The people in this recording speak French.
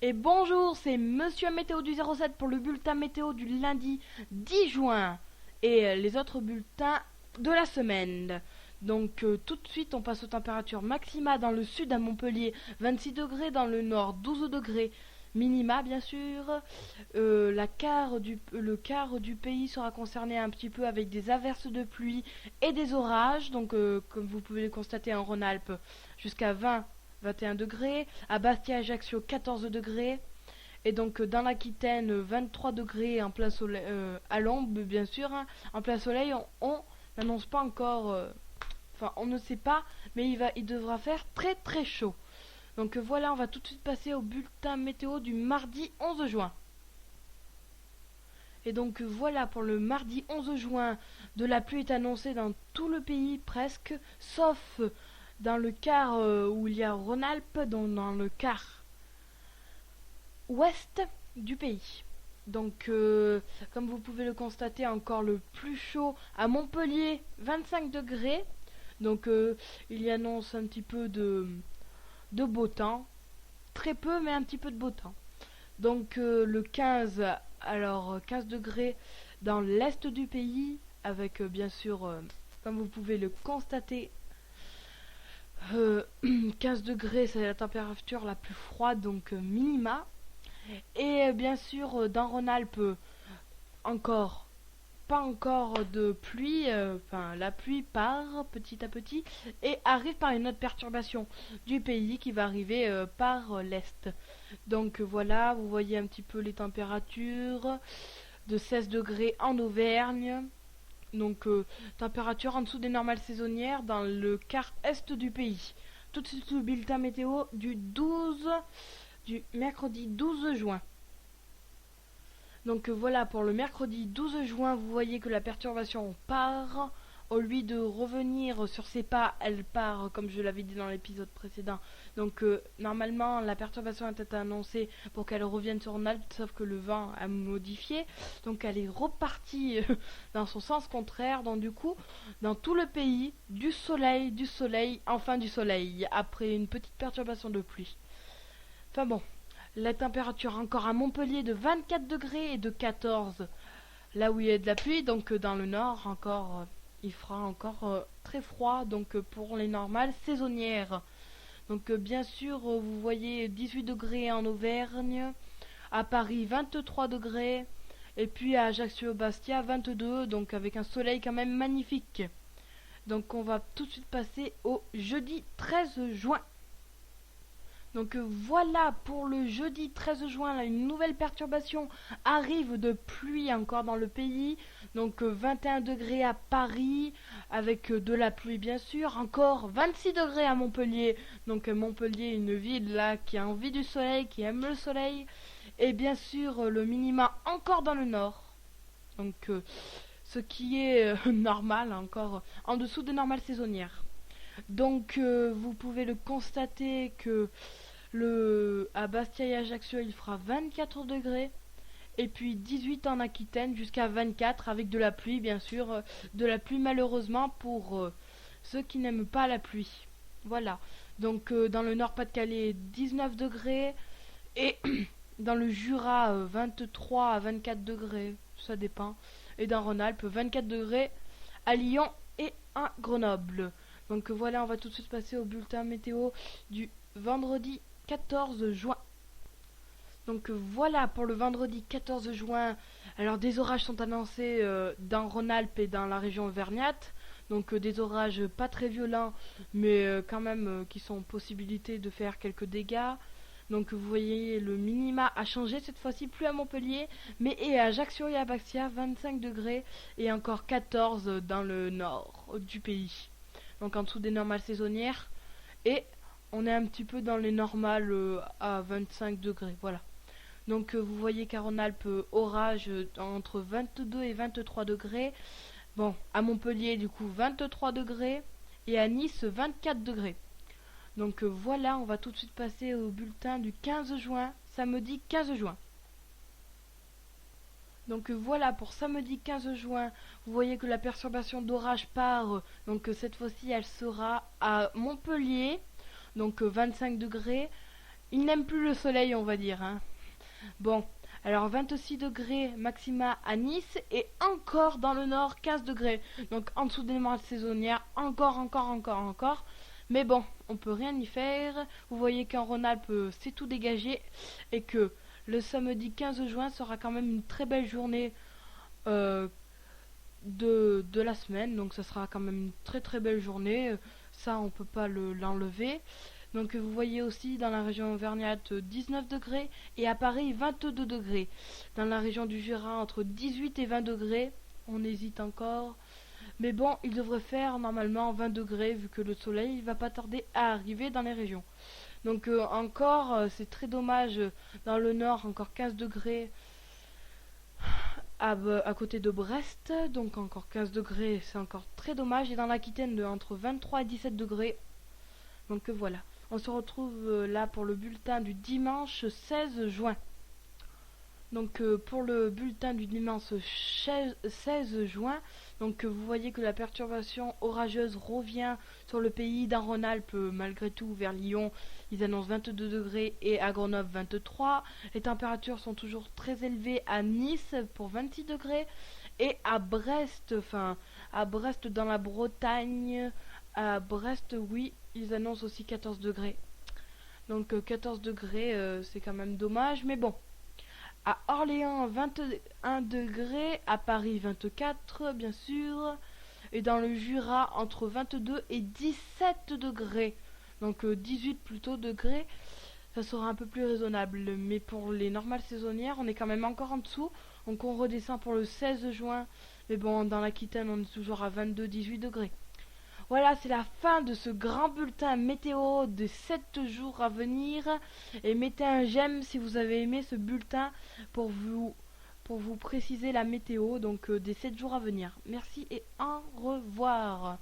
Et bonjour, c'est Monsieur Météo du 07 pour le bulletin météo du lundi 10 juin et les autres bulletins de la semaine. Donc tout de suite on passe aux températures maxima dans le sud à Montpellier, 26 degrés, dans le nord 12 degrés, minima bien sûr. Le quart du pays sera concerné un petit peu avec des averses de pluie et des orages, donc comme vous pouvez le constater en Rhône-Alpes, jusqu'à 21 degrés, à Bastia et Ajaccio 14 degrés, et donc dans l'Aquitaine 23 degrés en plein soleil, à l'ombre bien sûr, hein. En plein soleil on n'annonce pas encore, enfin on ne sait pas, mais il devra faire très très chaud. Donc voilà, on va tout de suite passer au bulletin météo du mardi 11 juin. Et donc voilà, pour le mardi 11 juin, de la pluie est annoncée dans tout le pays presque, sauf dans le quart où il y a Rhône-Alpes, donc dans le quart ouest du pays. Donc comme vous pouvez le constater, encore le plus chaud à Montpellier, 25 degrés. Donc il y annonce un petit peu de beau temps, très peu mais un petit peu de beau temps. Donc le 15, alors 15 degrés dans l'est du pays, avec bien sûr, comme vous pouvez le constater, 15 degrés, c'est la température la plus froide, donc minima. Et bien sûr, dans Rhône-Alpes, encore, pas encore de pluie, enfin la pluie part petit à petit et arrive par une autre perturbation du pays qui va arriver par l'est. Donc voilà, vous voyez un petit peu les températures, de 16 degrés en Auvergne. Donc température en dessous des normales saisonnières dans le quart est du pays. Tout de suite le bulletin météo du mercredi 12 juin. Donc voilà, pour le mercredi 12 juin, vous voyez que la perturbation part. Au lieu de revenir sur ses pas, elle part, comme je l'avais dit dans l'épisode précédent. Donc normalement, la perturbation était annoncée pour qu'elle revienne sur Rhône-Alpes, sauf que le vent a modifié. Donc elle est repartie dans son sens contraire. Donc du coup, dans tout le pays, du soleil, enfin du soleil, après une petite perturbation de pluie. Enfin bon, la température encore à Montpellier de 24 degrés et de 14 là où il y a de la pluie, donc dans le nord encore, il fera encore très froid, donc pour les normales saisonnières. Donc bien sûr, vous voyez 18 degrés en Auvergne, à Paris 23 degrés, et puis à Ajaccio-Bastia 22, donc avec un soleil quand même magnifique. Donc on va tout de suite passer au jeudi 13 juin. Donc voilà, pour le jeudi 13 juin, là, une nouvelle perturbation arrive de pluie encore dans le pays. Donc 21 degrés à Paris, avec de la pluie bien sûr. Encore 26 degrés à Montpellier. Donc Montpellier, une ville là qui a envie du soleil, qui aime le soleil. Et bien sûr, le minima encore dans le nord. Donc ce qui est normal, encore en dessous des normales saisonnières. Donc vous pouvez le constater que à Bastia et Ajaccio il fera 24 degrés et puis 18 en Aquitaine jusqu'à 24 avec de la pluie bien sûr, de la pluie malheureusement pour ceux qui n'aiment pas la pluie. Voilà, donc dans le Nord-Pas-de-Calais 19 degrés et dans le Jura 23 à 24 degrés, ça dépend, et dans Rhône-Alpes 24 degrés à Lyon et à Grenoble. Donc voilà, on va tout de suite passer au bulletin météo du vendredi 14 juin. Donc voilà pour le vendredi 14 juin. Alors des orages sont annoncés dans Rhône-Alpes et dans la région auvergnate. Donc des orages pas très violents, mais quand même qui sont possibilité de faire quelques dégâts. Donc vous voyez, le minima a changé cette fois-ci, plus à Montpellier, mais et à Ajaccio et à Bastia 25 degrés et encore 14 dans le nord du pays. Donc en dessous des normales saisonnières, et on est un petit peu dans les normales à 25 degrés, voilà. Donc vous voyez qu'à Rhône-Alpes, orage entre 22 et 23 degrés. Bon, à Montpellier du coup 23 degrés et à Nice 24 degrés. Donc voilà, on va tout de suite passer au bulletin du 15 juin, samedi 15 juin. Donc voilà, pour samedi 15 juin, vous voyez que la perturbation d'orage part, donc cette fois-ci elle sera à Montpellier, donc 25 degrés, Il n'aime plus le soleil, on va dire, hein. Bon, alors 26 degrés maxima à Nice et encore dans le nord 15 degrés. Donc en dessous des normales saisonnières, encore. Mais bon, on peut rien y faire. Vous voyez qu'en Rhône-Alpes, c'est tout dégagé et que le samedi 15 juin sera quand même une très belle journée euh, de la semaine. Donc ça sera quand même une très belle journée. Ça, on peut pas l'enlever. Donc vous voyez aussi dans la région auvergnate 19 degrés et à Paris 22 degrés. Dans la région du Jura entre 18 et 20 degrés. On hésite encore. Mais bon, il devrait faire normalement 20 degrés vu que le soleil va pas tarder à arriver dans les régions. Donc encore, c'est très dommage. Dans le nord, encore 15 degrés à côté de Brest. Donc encore 15 degrés, c'est encore très dommage. Et dans l'Aquitaine, entre 23 et 17 degrés. Donc voilà. On se retrouve là pour le bulletin du dimanche 16 juin. Donc pour le bulletin du dimanche 16 juin, donc vous voyez que la perturbation orageuse revient sur le pays dans Rhône-Alpes malgré tout vers Lyon. Ils annoncent 22 degrés et à Grenoble 23. Les températures sont toujours très élevées à Nice pour 26 degrés et à Brest, à Brest dans la Bretagne, à Brest oui, ils annoncent aussi 14 degrés. Donc 14 degrés, c'est quand même dommage, mais bon. À Orléans 21 degrés, à Paris 24 bien sûr, et dans le Jura entre 22 et 17 degrés. Donc 18 plutôt degrés, ça sera un peu plus raisonnable. Mais pour les normales saisonnières, on est quand même encore en dessous. Donc on redescend pour le 16 juin. Mais bon, dans l'Aquitaine, on est toujours à 22-18 degrés. Voilà, c'est la fin de ce grand bulletin météo des 7 jours à venir. Et mettez un j'aime si vous avez aimé ce bulletin pour vous préciser la météo donc des 7 jours à venir. Merci et au revoir.